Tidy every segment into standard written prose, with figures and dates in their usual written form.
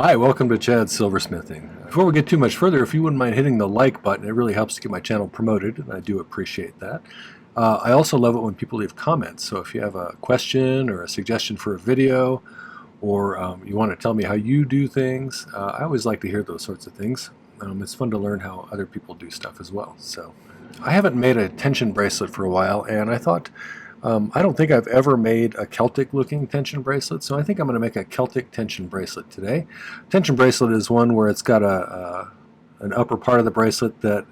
Hi, welcome to Chad's Silversmithing. Before we get too much further, if you wouldn't mind hitting the like button, it really helps to get my channel promoted, and I do appreciate that. I also love it when people leave comments, so if you have a question or a suggestion for a video, or you want to tell me how you do things, I always like to hear those sorts of things. It's fun to learn how other people do stuff as well. So, I haven't made a tension bracelet for a while, and I thought, I don't think I've ever made a Celtic looking tension bracelet, so I think I'm going to make a Celtic tension bracelet today. Tension bracelet is one where it's got an upper part of the bracelet that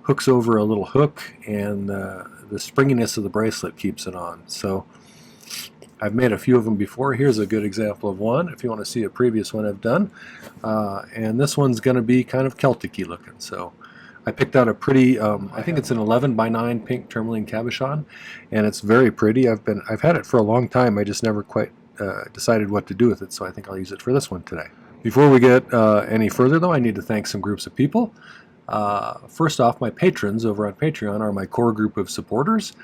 hooks over a little hook, and the springiness of the bracelet keeps it on. So I've made a few of them before. Here's a good example of one if you want to see a previous one I've done. And this one's going to be kind of Celtic-y looking. So I picked out a pretty, I think it's an 11x9 pink tourmaline cabochon, and it's very pretty. I've had it for a long time. I just never quite decided what to do with it, so I think I'll use it for this one today. Before we get any further, though, I need to thank some groups of people. First off, my patrons over on Patreon are my core group of supporters.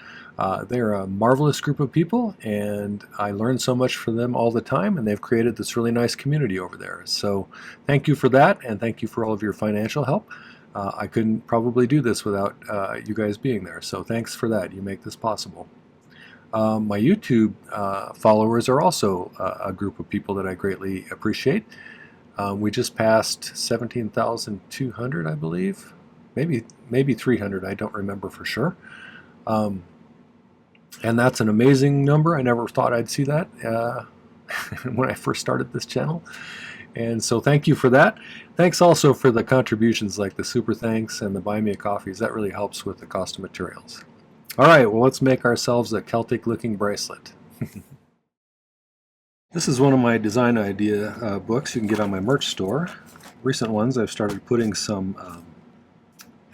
They're a marvelous group of people, and I learn so much from them all the time, and they've created this really nice community over there. So thank you for that, and thank you for all of your financial help. I couldn't probably do this without you guys being there, so thanks for that. You make this possible. My YouTube followers are also a group of people that I greatly appreciate. We just passed 17,200, I believe. Maybe 300, I don't remember for sure. And that's an amazing number. I never thought I'd see that when I first started this channel. And so thank you for that. Thanks also for the contributions like the super thanks and the buy me a coffees. That really helps with the cost of materials. All right, well, let's make ourselves a Celtic looking bracelet. This is one of my design idea books you can get on my merch store. Recent ones, I've started putting some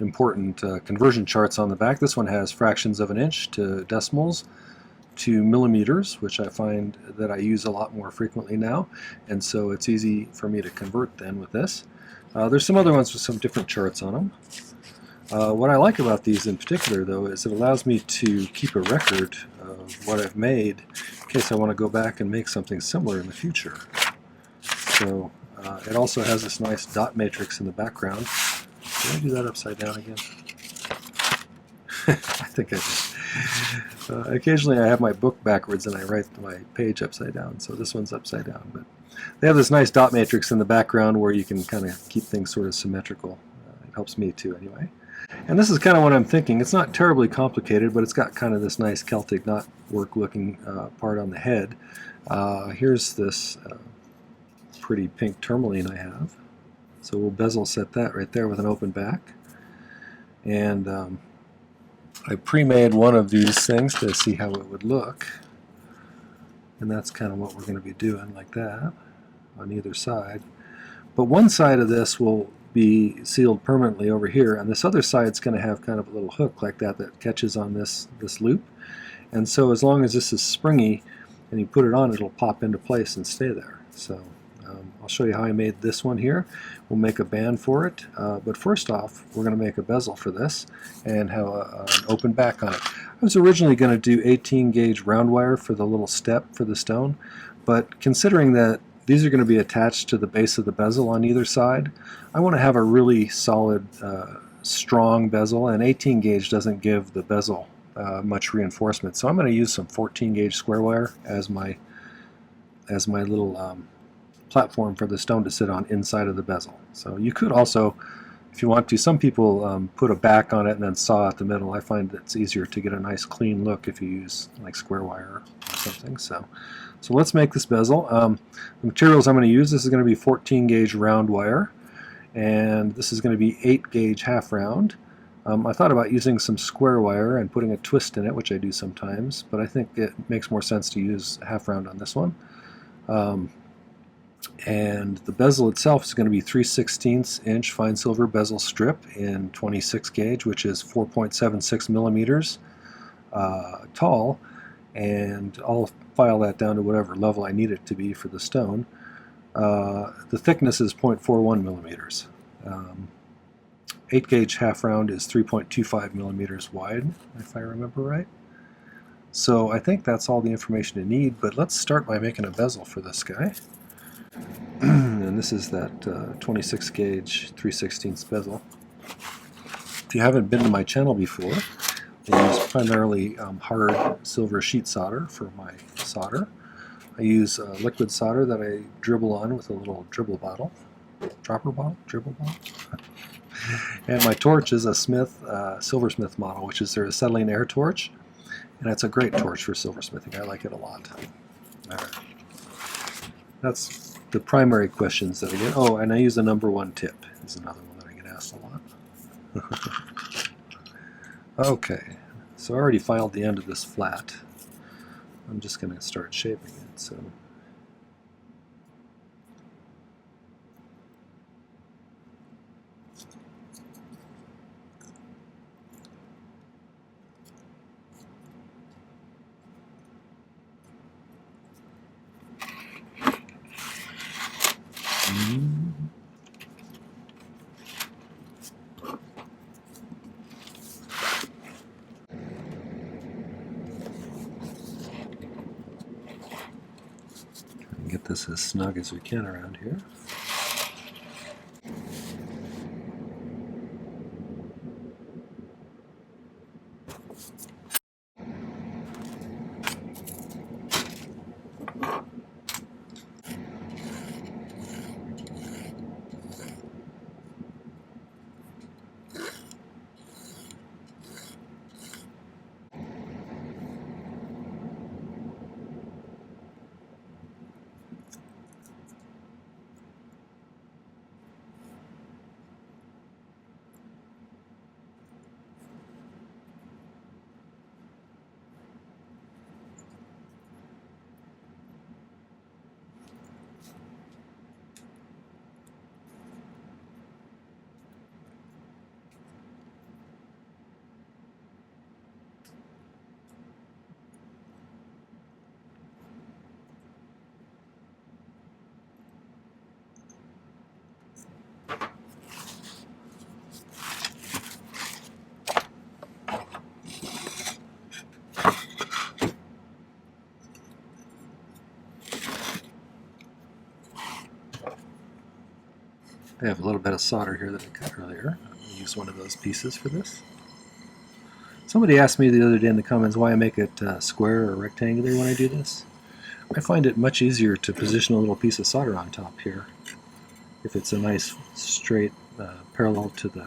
important conversion charts on the back. This one has fractions of an inch to decimals to millimeters, which I find that I use a lot more frequently now, and so it's easy for me to convert then with this. There's some other ones with some different charts on them. What I like about these in particular, though, is it allows me to keep a record of what I've made in case I want to go back and make something similar in the future. So it also has this nice dot matrix in the background. Did I do that upside down again? I think I did. Occasionally I have my book backwards and I write my page upside down, so this one's upside down. But they have this nice dot matrix in the background where you can kind of keep things sort of symmetrical. It helps me too anyway. And this is kind of what I'm thinking. It's not terribly complicated, but it's got kind of this nice Celtic knot work looking part on the head. Here's this pretty pink tourmaline I have. So we'll bezel set that right there with an open back. And I pre-made one of these things to see how it would look, and that's kind of what we're going to be doing, like that on either side. But one side of this will be sealed permanently over here, and this other side's going to have kind of a little hook like that that catches on this loop. And so as long as this is springy and you put it on, it'll pop into place and stay there. So I'll show you how I made this one here. We'll make a band for it, but first off, we're going to make a bezel for this and have an open back on it. I was originally going to do 18 gauge round wire for the little step for the stone, but considering that these are going to be attached to the base of the bezel on either side, I want to have a really solid, strong bezel, and 18 gauge doesn't give the bezel much reinforcement. So I'm going to use some 14 gauge square wire as my little platform for the stone to sit on inside of the bezel. So you could also, if you want to, some people put a back on it and then saw at the middle. I find it's easier to get a nice clean look if you use like square wire or something. So let's make this bezel. The materials I'm going to use, this is going to be 14 gauge round wire, and this is going to be 8 gauge half round. I thought about using some square wire and putting a twist in it, which I do sometimes, but I think it makes more sense to use half round on this one. And the bezel itself is going to be 3/16 inch fine silver bezel strip in 26 gauge, which is 4.76 millimeters tall, and I'll file that down to whatever level I need it to be for the stone. The thickness is 0.41 millimeters. 8 gauge half round is 3.25 millimeters wide, if I remember right. So I think that's all the information you need, but let's start by making a bezel for this guy. And and this is that 26 gauge 3/16 bezel. If you haven't been to my channel before, I use primarily hard silver sheet solder for my solder. I use liquid solder that I dribble on with a little dribble bottle. Dribble bottle? And my torch is a Silversmith model, which is their acetylene air torch. And it's a great torch for silversmithing. I like it a lot. That's the primary questions that I get. Oh, and I use the #1 tip is another one that I get asked a lot. Okay, so I already filed the end of this flat. I'm just going to start shaping it. So. Get this as snug as we can around here. I have a little bit of solder here that I cut earlier. I'll use one of those pieces for this. Somebody asked me the other day in the comments why I make it square or rectangular when I do this. I find it much easier to position a little piece of solder on top here if it's a nice straight parallel to the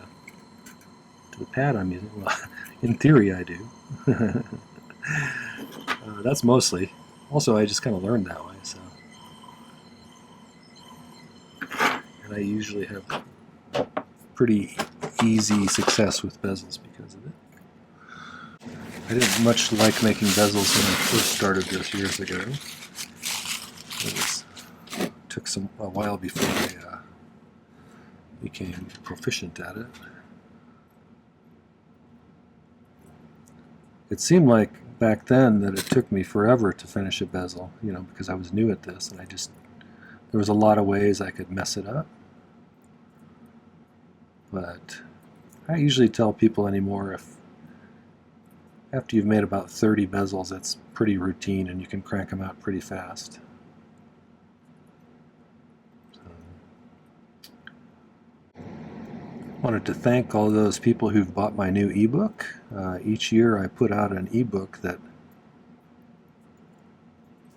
pad I'm using. Well, in theory I do. That's mostly. Also, I just kind of learned that way. So. And I usually have pretty easy success with bezels because of it. I didn't much like making bezels when I first started this years ago. It took a while before I became proficient at it. It seemed like back then that it took me forever to finish a bezel, you know, because I was new at this, and there was a lot of ways I could mess it up. But I usually tell people anymore, if after you've made about 30 bezels, it's pretty routine and you can crank them out pretty fast. Wanted to thank all those people who've bought my new ebook. Each year I put out an ebook that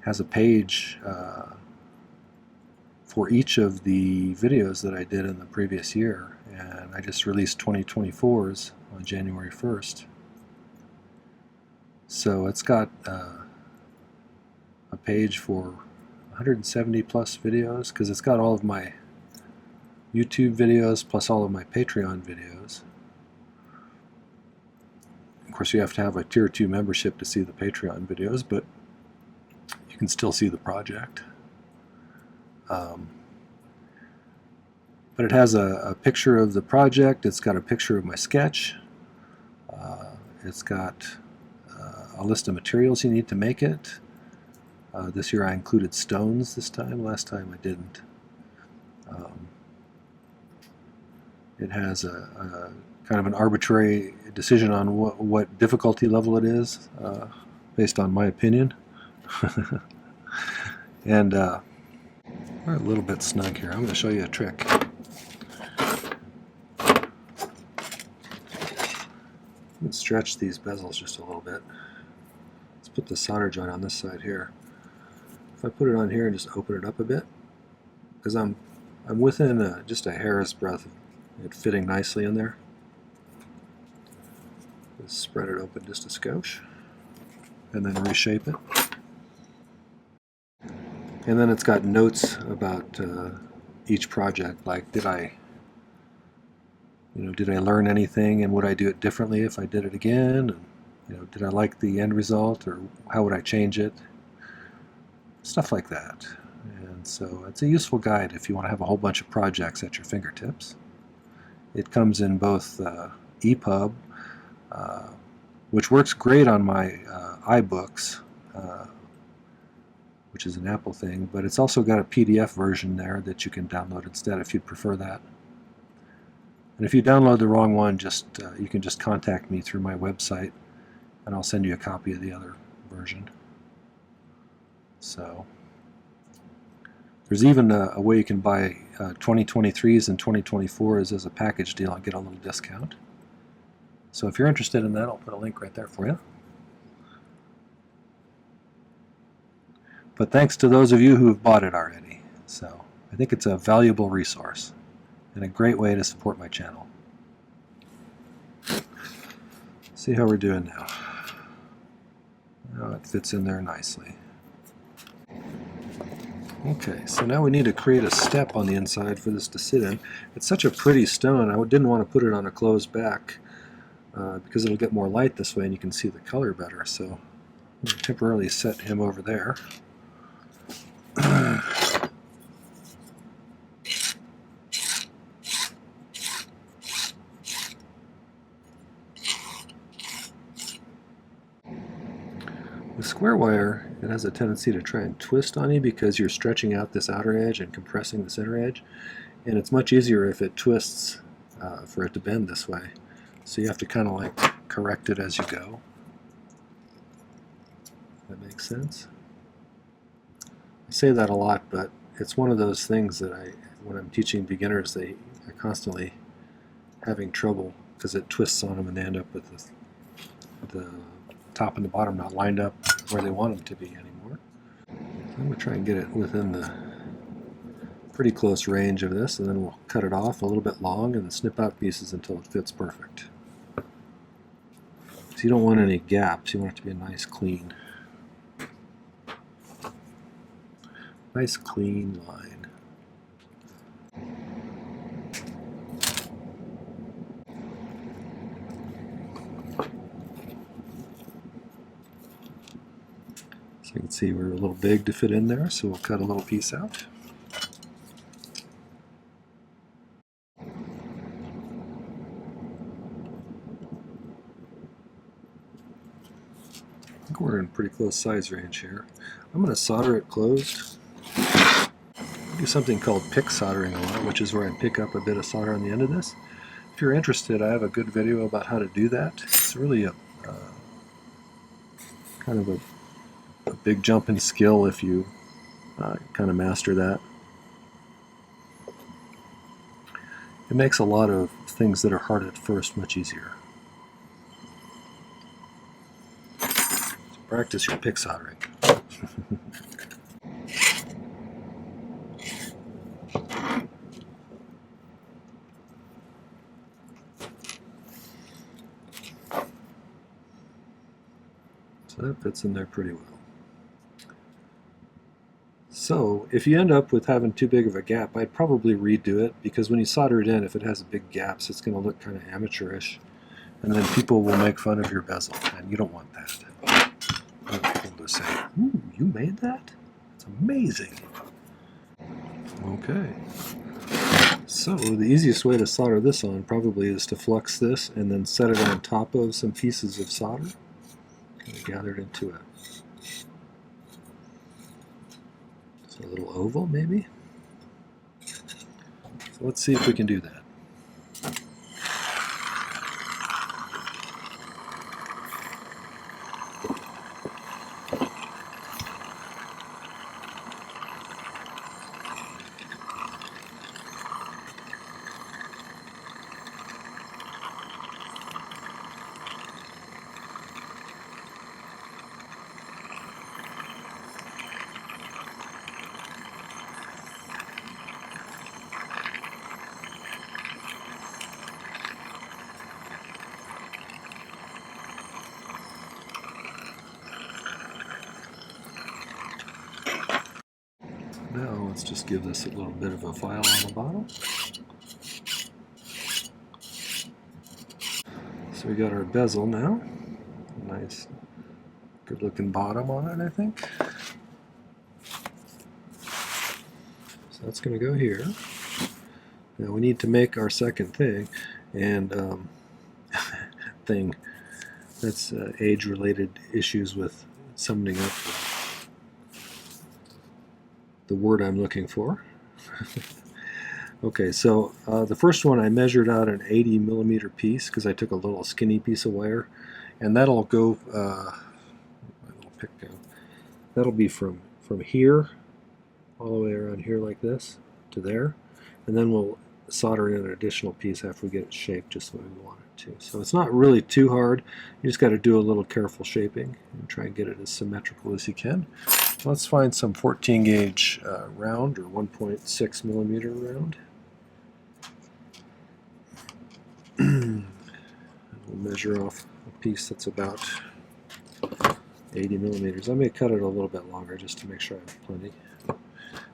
has a page for each of the videos that I did in the previous year, and I just released 2024's on January 1st. So it's got a page for 170 plus videos, because it's got all of my YouTube videos plus all of my Patreon videos. Of course, you have to have a tier 2 membership to see the Patreon videos, but you can still see the project. But it has a picture of the project, it's got a picture of my sketch, it's got a list of materials you need to make it. This year I included stones this time, last time I didn't. It has a kind of an arbitrary decision on what difficulty level it is, based on my opinion. And We're a little bit snug here. I'm going to show you a trick. You can stretch these bezels just a little bit. Let's put the solder joint on this side here. If I put it on here and just open it up a bit, because I'm within just a hair's breadth of it fitting nicely in there. Just spread it open just a skosh, and then reshape it. And then it's got notes about each project, like did I learn anything, and would I do it differently if I did it again? And, did I like the end result, or how would I change it? Stuff like that. And so it's a useful guide if you want to have a whole bunch of projects at your fingertips. It comes in both EPUB, which works great on my iBooks, which is an Apple thing, but it's also got a PDF version there that you can download instead if you'd prefer that. And if you download the wrong one, you can just contact me through my website, and I'll send you a copy of the other version. So there's even a way you can buy 2023s and 2024s as a package deal and get a little discount. So if you're interested in that, I'll put a link right there for you. But thanks to those of you who have bought it already. So I think it's a valuable resource and a great way to support my channel. See how we're doing now. Now it fits in there nicely. Okay, so now we need to create a step on the inside for this to sit in. It's such a pretty stone, I didn't want to put it on a closed back because it'll get more light this way and you can see the color better. So I'm going to temporarily set him over there. The square wire, it has a tendency to try and twist on you because you're stretching out this outer edge and compressing this inner edge, and it's much easier if it twists for it to bend this way. So you have to kind of like correct it as you go. That makes sense? I say that a lot, but it's one of those things that when I'm teaching beginners, they are constantly having trouble because it twists on them and they end up with the top and the bottom not lined up where they want them to be anymore. I'm going to try and get it within the pretty close range of this, and then we'll cut it off a little bit long and snip out pieces until it fits perfect. So you don't want any gaps, you want it to be a nice clean line. So you can see we're a little big to fit in there, so we'll cut a little piece out. I think we're in pretty close size range here. I'm going to solder it closed. I do something called pick soldering a lot, which is where I pick up a bit of solder on the end of this. If you're interested, I have a good video about how to do that. It's really a kind of a big jump in skill if you kind of master that. It makes a lot of things that are hard at first much easier. So practice your pick soldering. So that fits in there pretty well. So if you end up with having too big of a gap, I'd probably redo it, because when you solder it in, if it has big gaps, it's going to look kind of amateurish, and then people will make fun of your bezel, and you don't want that. People will say, "Ooh, you made that? It's amazing." Okay. So the easiest way to solder this on probably is to flux this and then set it on top of some pieces of solder, kind of gathered into it. A little oval, maybe. So let's see if we can do that. Now let's just give this a little bit of a file on the bottom. So we got our bezel now. Nice, good looking bottom on it, I think. So that's going to go here. Now we need to make our second thing, and that's age-related issues with summoning up the word I'm looking for. Okay, so the first one I measured out an 80 millimeter piece because I took a little skinny piece of wire, and that'll go. That'll be from here all the way around here like this to there, and then we'll solder in an additional piece after we get it shaped just the way we want it to. So it's not really too hard. You just got to do a little careful shaping and try and get it as symmetrical as you can. Let's find some 14 gauge round or 1.6 millimeter round. We'll measure off a piece that's about 80 millimeters. I may cut it a little bit longer just to make sure I have plenty.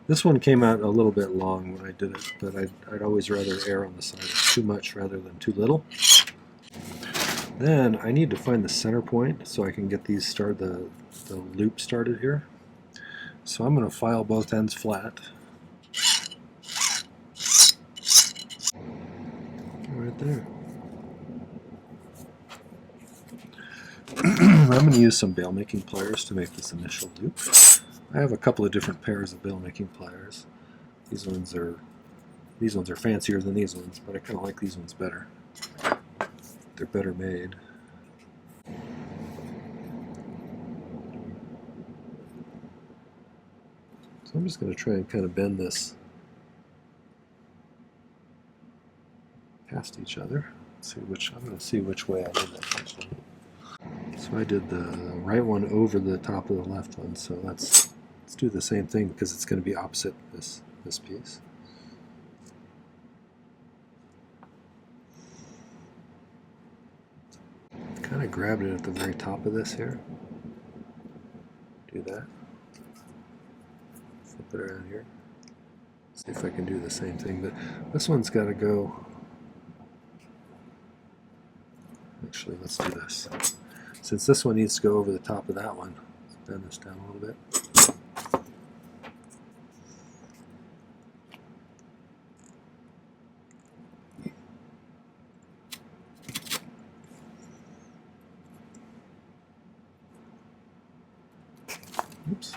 This one came out a little bit long when I did it, but I'd always rather err on the side of too much rather than too little. Then I need to find the center point so I can get these the loop started here. So I'm going to file both ends flat. Right there. I'm going to use some bail making pliers to make this initial loop. I have a couple of different pairs of bail making pliers. These ones are fancier than these ones, but I kind of like these ones better. They're better made. So I'm just going to try and kind of bend this past each other. I'm going to see which way I did that first one. So I did the right one over the top of the left one. So let's do the same thing because it's going to be opposite this piece. Kind of grabbed it at the very top of this here. Do that. Flip it around here. See if I can do the same thing, but this one's got to go. Actually, let's do this. Since this one needs to go over the top of that one, let's bend this down a little bit. Oops.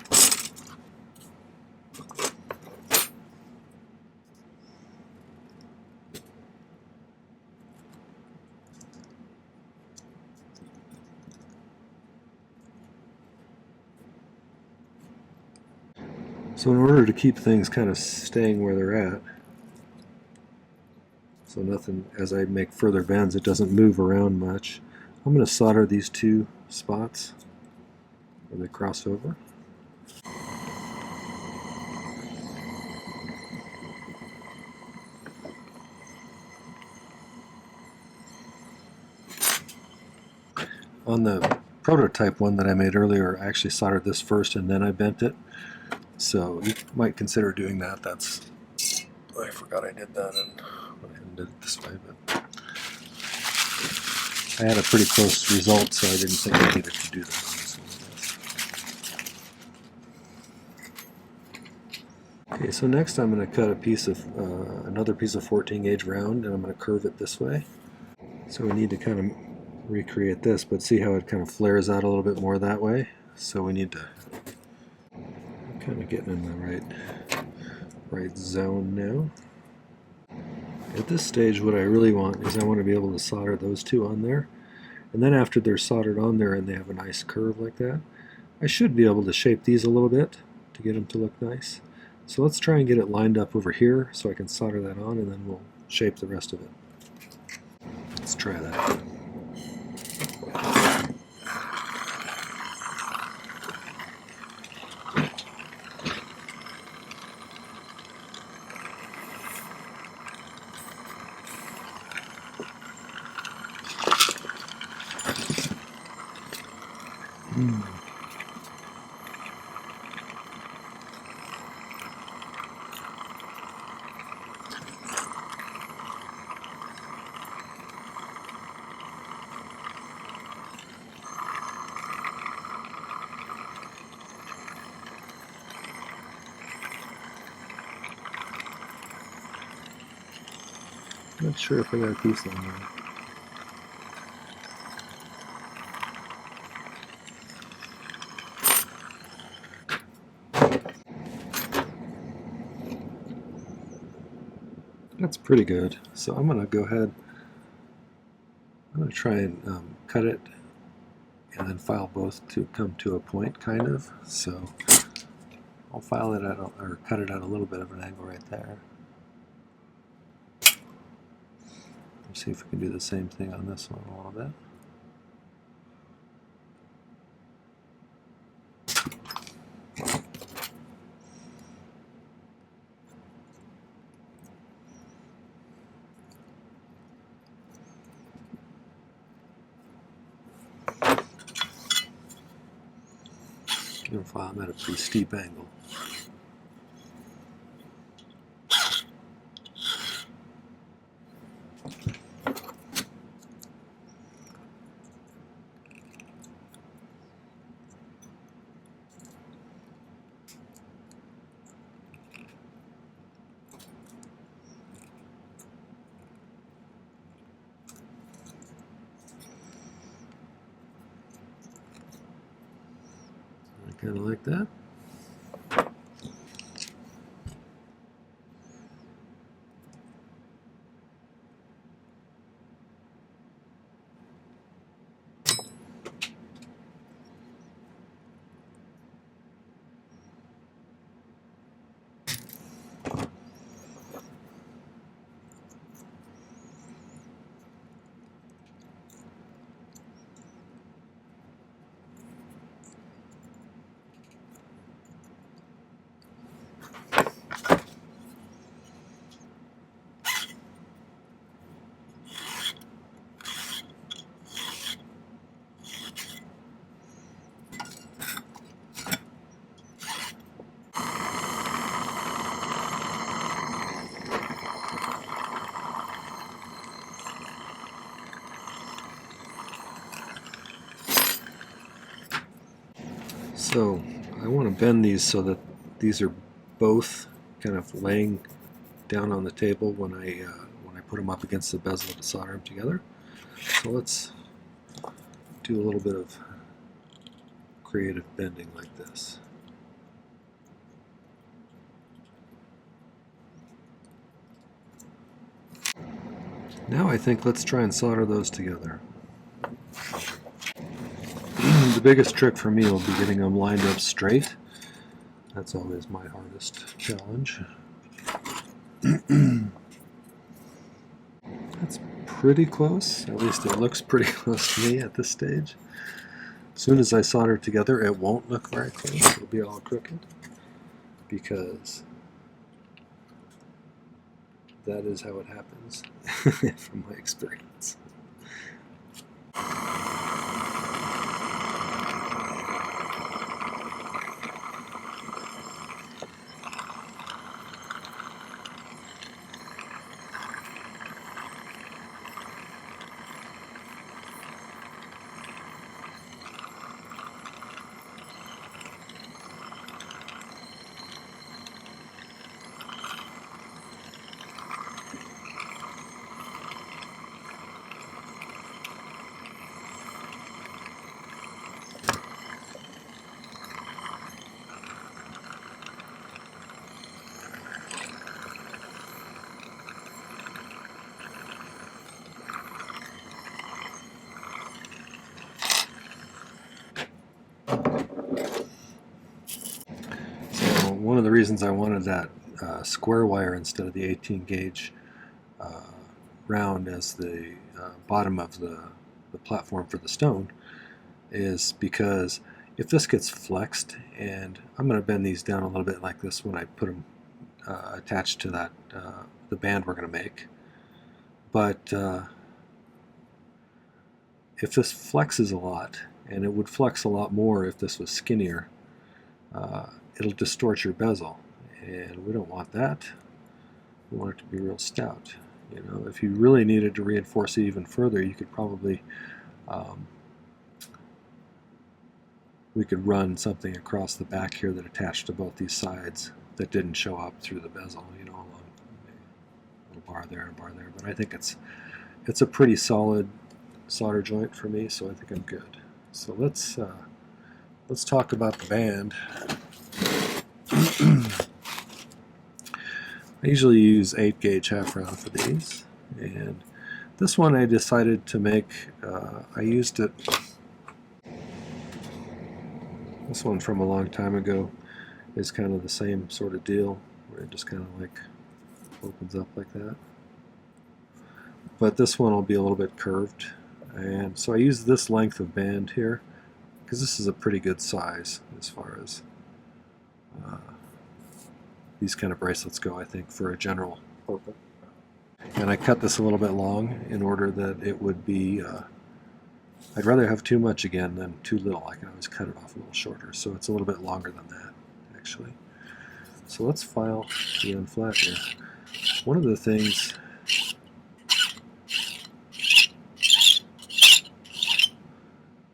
So in order to keep things kind of staying where they're at, so nothing, as I make further bends, it doesn't move around much, I'm going to solder these two spots where they cross over. On the prototype one that I made earlier, I actually soldered this first and then I bent it. So you might consider doing that. I forgot I did that and went ahead and did it this way, but I had a pretty close result, so I didn't think I needed to do that on this one. Okay, so next I'm going to cut a piece of another piece of 14 gauge round, and I'm going to curve it this way. So we need to kind of recreate this, but see how it kind of flares out a little bit more that way. So we need to kind of getting in the right zone now. At this stage, what I really want is I want to be able to solder those two on there, and then after they're soldered on there and they have a nice curve like that, I should be able to shape these a little bit to get them to look nice. So let's try and get it lined up over here so I can solder that on, and then we'll shape the rest of it. Let's try that. Not sure if I got a piece on there. That's pretty good. So I'm going to go ahead, I'm going to try and cut it and then file both to come to a point, kind of. So I'll file it at, or cut it at a little bit of an angle right there. Let's see if we can do the same thing on this one a little bit. I'm file them at a pretty steep angle. Kind of like that. So I want to bend these so that these are both kind of laying down on the table when I put them up against the bezel to solder them together. So let's do a little bit of creative bending like this. Now I think let's try and solder those together. The biggest trick for me will be getting them lined up straight. That's always my hardest challenge. That's pretty close. At least it looks pretty close to me at this stage. As soon as I solder it together, it won't look very close. It'll be all crooked because that is how it happens from my experience. One of the reasons I wanted that square wire instead of the 18 gauge round as the bottom of the platform for the stone is because if this gets flexed, and I'm going to bend these down a little bit like this when I put them attached to that the band we're going to make, but if this flexes a lot, and it would flex a lot more if this was skinnier, it'll distort your bezel, and we don't want that. We want it to be real stout. You know, if you really needed to reinforce it even further, you could probably we could run something across the back here that attached to both these sides that didn't show up through the bezel, you know, little bar there and a bar there, but I think it's a pretty solid solder joint for me, so I think I'm good. So let's talk about the band. I usually use 8-gauge half round for these, and this one I decided to make, I used it, this one from a long time ago is kind of the same sort of deal, where it just kind of like opens up like that. But this one will be a little bit curved, and so I use this length of band here because this is a pretty good size as far as these kind of bracelets go, I think, for a general purpose. And I cut this a little bit long in order that it would be, I'd rather have too much again than too little. I can always cut it off a little shorter, so it's a little bit longer than that, actually. So let's file the end flat here. One of the things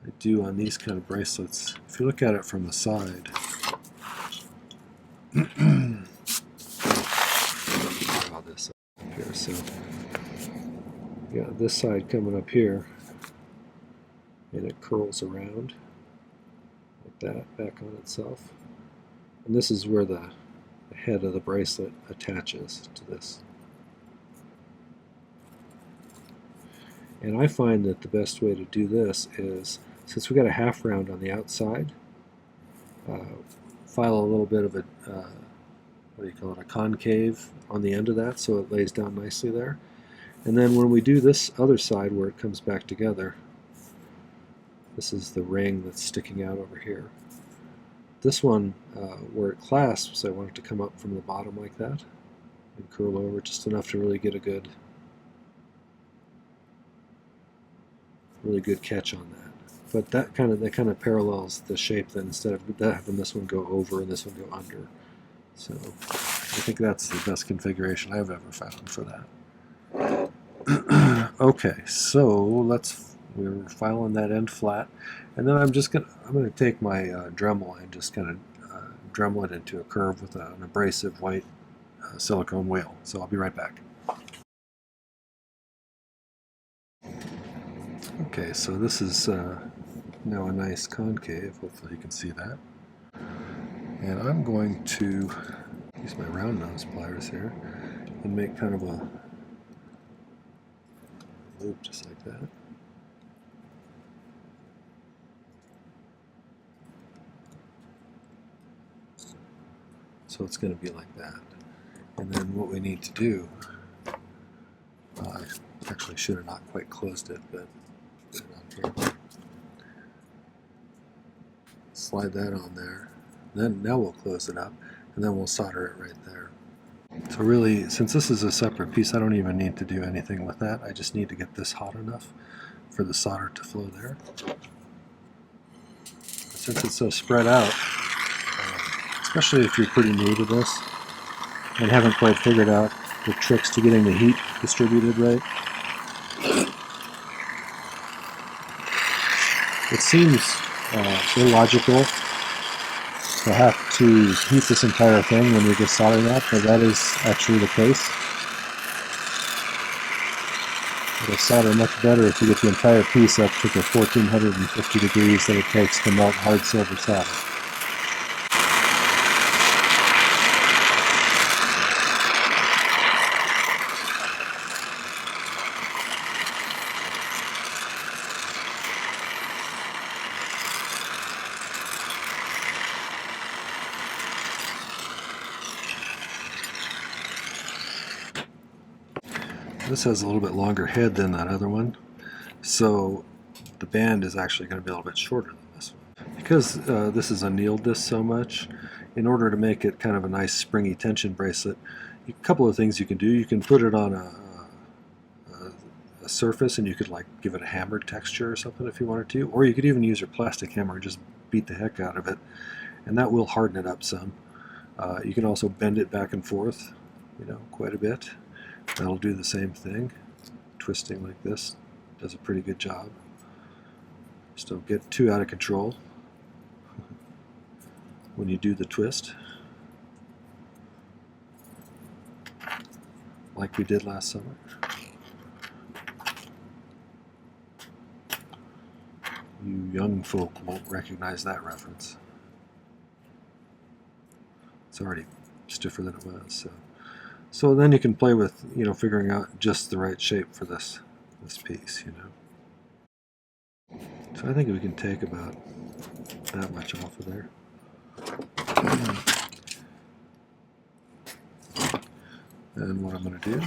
I do on these kind of bracelets, if you look at it from the side, this up here, so you got this side coming up here, and it curls around like that, back on itself, and this is where the head of the bracelet attaches to this. And I find that the best way to do this is, since we got a half round on the outside, file a little bit of a what do you call it, a concave on the end of that, so it lays down nicely there. And then when we do this other side where it comes back together, this is the ring that's sticking out over here. This one, where it clasps, I want it to come up from the bottom like that and curl over just enough to really get a good catch on that. But that kind of parallels the shape then, instead of having this one go over and this one go under. So I think that's the best configuration I've ever found for that. Okay, so we're filing that end flat, and then I'm gonna take my Dremel and just kind of Dremel it into a curve with an abrasive white silicone wheel. So I'll be right back. Okay, so this is now a nice concave. Hopefully you can see that. And I'm going to use my round nose pliers here and make kind of a loop just like that. So it's going to be like that. And then what we need to do, I actually should have not quite closed it, but put it on here. Slide that on there. Now we'll close it up, and then we'll solder it right there. So really, since this is a separate piece, I don't even need to do anything with that. I just need to get this hot enough for the solder to flow there. Since it's so spread out, especially if you're pretty new to this and haven't quite figured out the tricks to getting the heat distributed right, it seems illogical to have to heat this entire thing when we get soldering that, but that is actually the case. It'll solder much better if you get the entire piece up to the 1450 degrees that it takes to melt hard silver solder. This has a little bit longer head than that other one, so the band is actually going to be a little bit shorter than this one. Because this is annealed this so much, in order to make it kind of a nice springy tension bracelet, a couple of things you can do. You can put it on a surface and you could like give it a hammered texture or something if you wanted to, or you could even use your plastic hammer and just beat the heck out of it, and that will harden it up some. You can also bend it back and forth, quite a bit. That'll do the same thing. Twisting like this does a pretty good job. Just don't get too out of control when you do the twist. like we did last summer. You young folk won't recognize that reference. It's already stiffer than it was. So then you can play with, you know, figuring out just the right shape for this piece, you know. So I think we can take about that much off of there. And what I'm going to do,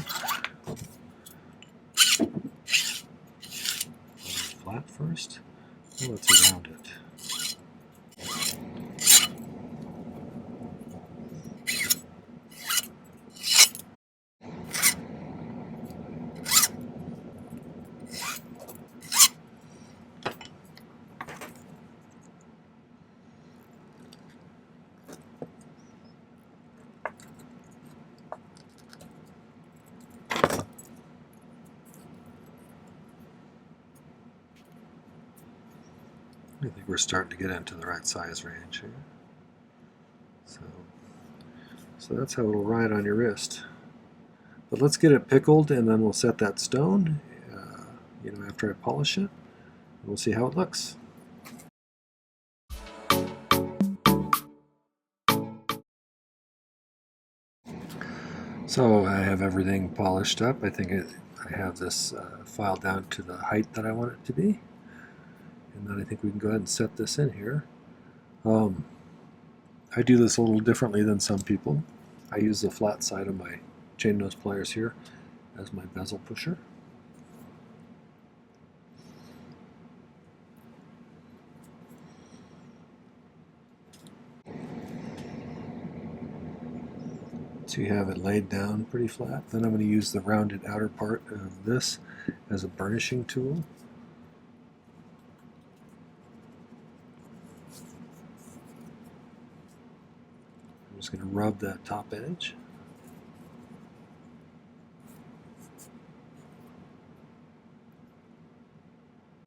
flat first. Well, let's round it. I think we're starting to get into the right size range here. So that's how it'll ride on your wrist. But let's get it pickled, and then we'll set that stone, you know, after I polish it, and we'll see how it looks. So I have everything polished up. I think I have this filed down to the height that I want it to be. And then I think we can go ahead and set this in here. I do this a little differently than some people. I use the flat side of my chain nose pliers here as my bezel pusher. So you have it laid down pretty flat. Then I'm going to use the rounded outer part of this as a burnishing tool. I'm just going to rub that top edge.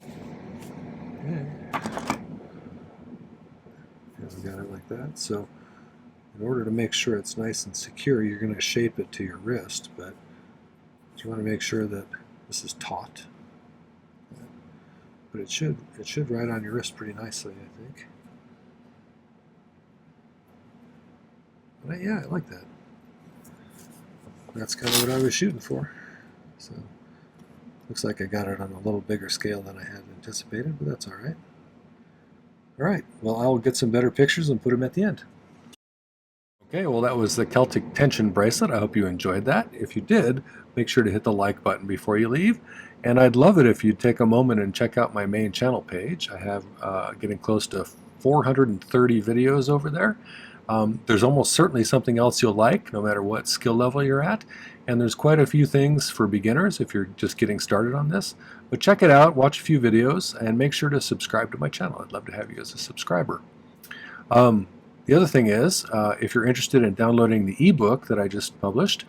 Okay. And we got it like that. So in order to make sure it's nice and secure, you're going to shape it to your wrist, but you want to make sure that this is taut. But it should ride on your wrist pretty nicely, I think. But yeah, I like that. That's kind of what I was shooting for. So looks like I got it on a little bigger scale than I had anticipated, but that's all right. All right, well, I'll get some better pictures and put them at the end. Okay, well, that was the Celtic tension bracelet. I hope you enjoyed that. If you did, make sure to hit the like button before you leave. And I'd love it if you'd take a moment and check out my main channel page. I have getting close to 430 videos over there. There's almost certainly something else you'll like, no matter what skill level you're at. And there's quite a few things for beginners if you're just getting started on this. But check it out, watch a few videos, and make sure to subscribe to my channel. I'd love to have you as a subscriber. The other thing is, if you're interested in downloading the ebook that I just published,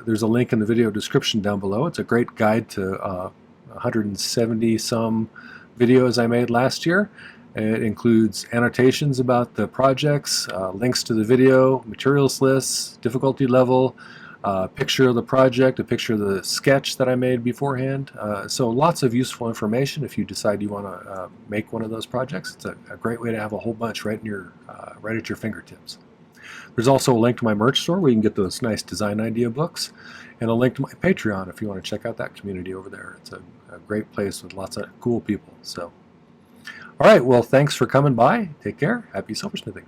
there's a link in the video description down below. It's a great guide to 170 some videos I made last year. It includes annotations about the projects, links to the video, materials lists, difficulty level, a picture of the project, a picture of the sketch that I made beforehand. So lots of useful information if you decide you want to make one of those projects. It's a great way to have a whole bunch right at your fingertips. There's also a link to my merch store where you can get those nice design idea books, and a link to my Patreon if you want to check out that community over there. It's a great place with lots of cool people. So, all right, well, thanks for coming by. Take care. Happy silversmithing.